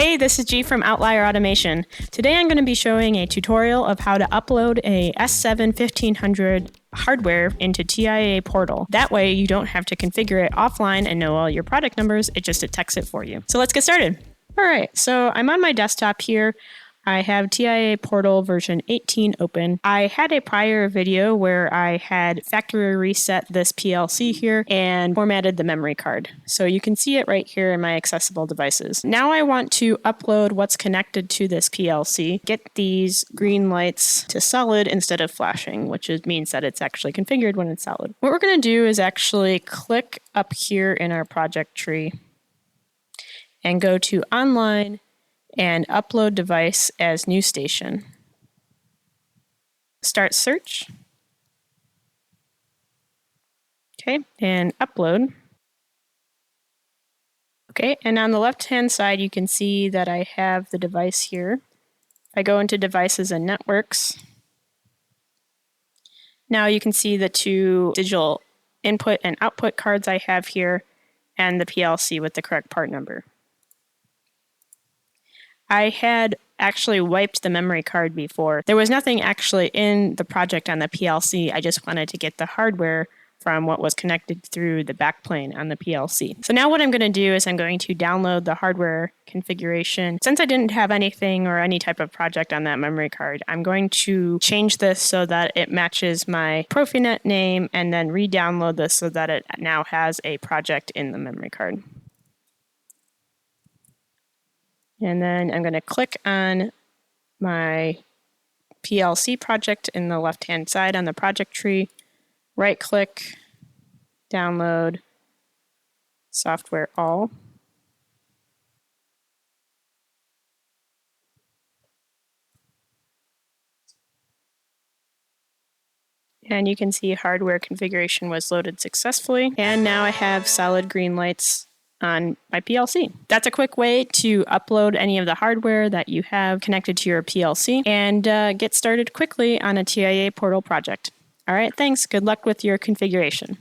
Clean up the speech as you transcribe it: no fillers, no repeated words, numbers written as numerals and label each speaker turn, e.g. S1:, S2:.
S1: Hey, this is G from Outlier Automation. Today I'm going to be showing a tutorial of how to upload a S7 1500 hardware into TIA Portal. That way you don't have to configure it offline and know all your product numbers, it detects it for you. So let's get started. All right, so I'm on my desktop here. I have TIA Portal version 18 open. I had a prior video where I had factory reset this PLC here and formatted the memory card. So you can see it right here in my accessible devices. Now I want to upload what's connected to this PLC, get these green lights to solid instead of flashing, which means that it's actually configured when it's solid. What we're going to do is actually click up here in our project tree and go to Online and upload device as new station. Start search. Okay, and upload. Okay, and on the left-hand side, you can see that I have the device here. If I go into devices and networks, now you can see the two digital input and output cards I have here and the PLC with the correct part number. I had actually wiped the memory card before. There was nothing actually in the project on the PLC. I just wanted to get the hardware from what was connected through the backplane on the PLC. So now what I'm going to do is I'm going to download the hardware configuration. Since I didn't have anything or any type of project on that memory card, I'm going to change this so that it matches my Profinet name and then re-download this so that it now has a project in the memory card. And then I'm going to click on my PLC project in the left-hand side on the project tree, right-click, download, software all. And you can see hardware configuration was loaded successfully. And now I have solid green lights on my PLC. That's a quick way to upload any of the hardware that you have connected to your PLC and get started quickly on a TIA Portal project. All right, thanks. Good luck with your configuration.